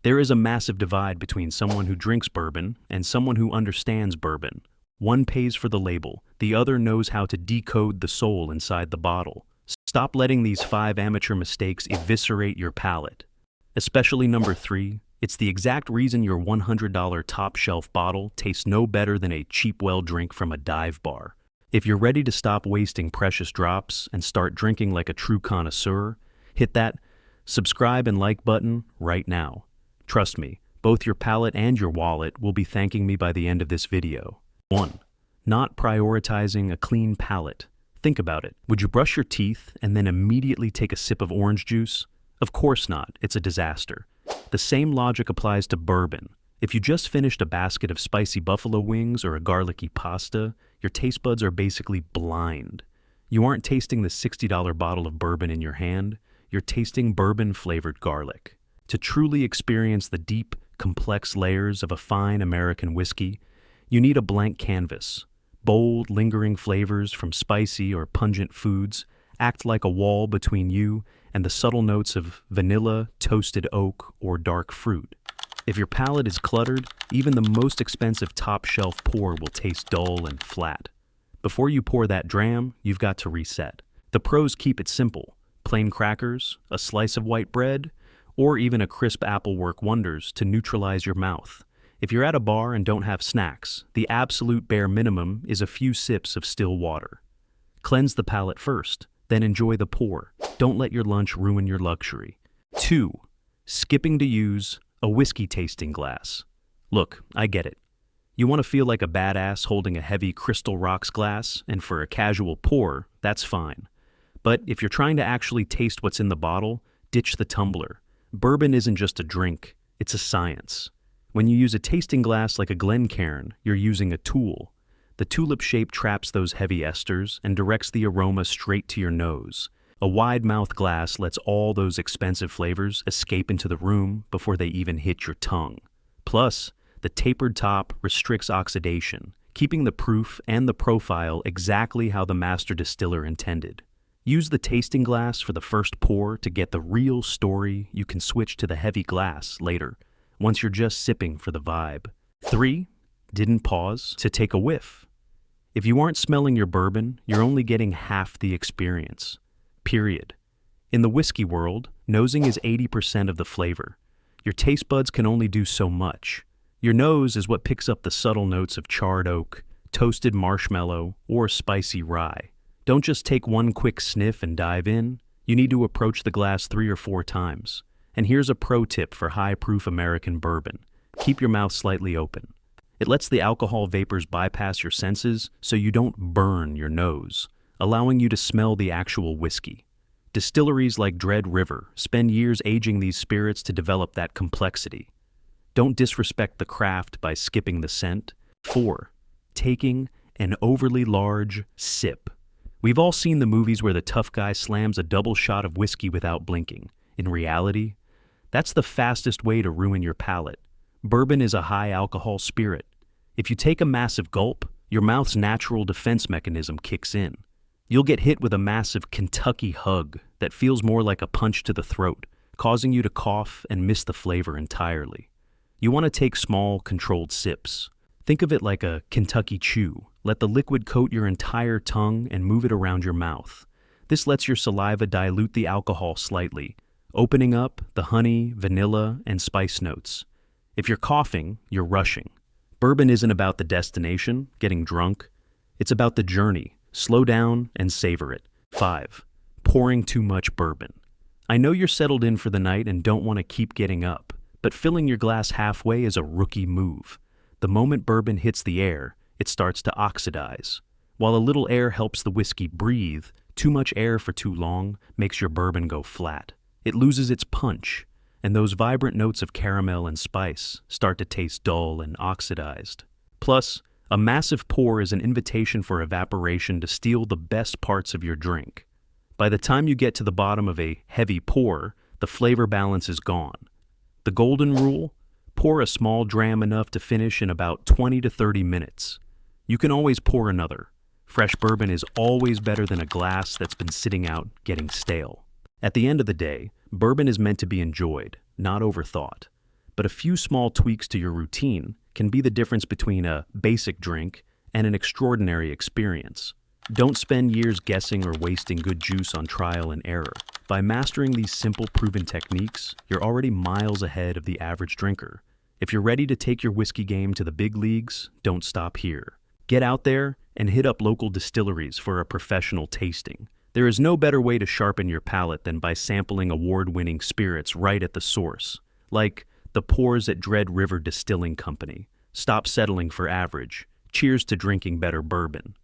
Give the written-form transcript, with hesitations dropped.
There is a massive divide between someone who drinks bourbon and someone who understands bourbon. One pays for the label, the other knows how to decode the soul inside the bottle. Stop letting these 5 amateur mistakes eviscerate your palate. Especially number 3, it's the exact reason your $100 top-shelf bottle tastes no better than a cheap well drink from a dive bar. If you're ready to stop wasting precious drops and start drinking like a true connoisseur, hit that subscribe and like button right now. Trust me, both your palate and your wallet will be thanking me by the end of this video. 1. Not prioritizing a clean palate. Think about it. Would you brush your teeth and then immediately take a sip of orange juice? Of course not. It's a disaster. The same logic applies to bourbon. If you just finished a basket of spicy buffalo wings or a garlicky pasta, your taste buds are basically blind. You aren't tasting the $60 bottle of bourbon in your hand, you're tasting bourbon-flavored garlic. To truly experience the deep, complex layers of a fine American whiskey, you need a blank canvas. Bold, lingering flavors from spicy or pungent foods act like a wall between you and the subtle notes of vanilla, toasted oak, or dark fruit. If your palate is cluttered, even the most expensive top-shelf pour will taste dull and flat. Before you pour that dram, you've got to reset. The pros keep it simple. Plain crackers, a slice of white bread, or even a crisp apple work wonders to neutralize your mouth. If you're at a bar and don't have snacks, the absolute bare minimum is a few sips of still water. Cleanse the palate first, then enjoy the pour. Don't let your lunch ruin your luxury. 2. Skipping to use a whiskey tasting glass. Look, I get it. You want to feel like a badass holding a heavy Crystal Rocks glass, and for a casual pour, that's fine. But if you're trying to actually taste what's in the bottle, ditch the tumbler. Bourbon isn't just a drink, it's a science. When you use a tasting glass like a Glencairn, you're using a tool. The tulip shape traps those heavy esters and directs the aroma straight to your nose. A wide-mouthed glass lets all those expensive flavors escape into the room before they even hit your tongue. Plus, the tapered top restricts oxidation, keeping the proof and the profile exactly how the master distiller intended. Use the tasting glass for the first pour to get the real story. You can switch to the heavy glass later, once you're just sipping for the vibe. 3. Didn't pause to take a whiff. If you aren't smelling your bourbon, you're only getting half the experience. Period. In the whiskey world, nosing is 80% of the flavor. Your taste buds can only do so much. Your nose is what picks up the subtle notes of charred oak, toasted marshmallow, or spicy rye. Don't just take one quick sniff and dive in. You need to approach the glass 3 or 4 times. And here's a pro tip for high-proof American bourbon. Keep your mouth slightly open. It lets the alcohol vapors bypass your senses so you don't burn your nose, allowing you to smell the actual whiskey. Distilleries like Dread River spend years aging these spirits to develop that complexity. Don't disrespect the craft by skipping the scent. 4. Taking an overly large sip. We've all seen the movies where the tough guy slams a double shot of whiskey without blinking. In reality, that's the fastest way to ruin your palate. Bourbon is a high-alcohol spirit. If you take a massive gulp, your mouth's natural defense mechanism kicks in. You'll get hit with a massive Kentucky hug that feels more like a punch to the throat, causing you to cough and miss the flavor entirely. You want to take small, controlled sips. Think of it like a Kentucky chew. Let the liquid coat your entire tongue and move it around your mouth. This lets your saliva dilute the alcohol slightly, opening up the honey, vanilla, and spice notes. If you're coughing, you're rushing. Bourbon isn't about the destination, getting drunk. It's about the journey. Slow down and savor it. 5. Pouring too much bourbon. I know you're settled in for the night and don't want to keep getting up, but filling your glass halfway is a rookie move. The moment bourbon hits the air, it starts to oxidize. While a little air helps the whiskey breathe, too much air for too long makes your bourbon go flat. It loses its punch, and those vibrant notes of caramel and spice start to taste dull and oxidized. Plus, a massive pour is an invitation for evaporation to steal the best parts of your drink. By the time you get to the bottom of a heavy pour, the flavor balance is gone. The golden rule: pour a small dram enough to finish in about 20 to 30 minutes. You can always pour another. Fresh bourbon is always better than a glass that's been sitting out getting stale. At the end of the day, bourbon is meant to be enjoyed, not overthought. but a few small tweaks to your routine can be the difference between a basic drink and an extraordinary experience. Don't spend years guessing or wasting good juice on trial and error. By mastering these simple, proven techniques, you're already miles ahead of the average drinker. If you're ready to take your whiskey game to the big leagues, don't stop here. Get out there and hit up local distilleries for a professional tasting. There is no better way to sharpen your palate than by sampling award-winning spirits right at the source, like the pours at Dread River Distilling Company. Stop settling for average. Cheers to drinking better bourbon.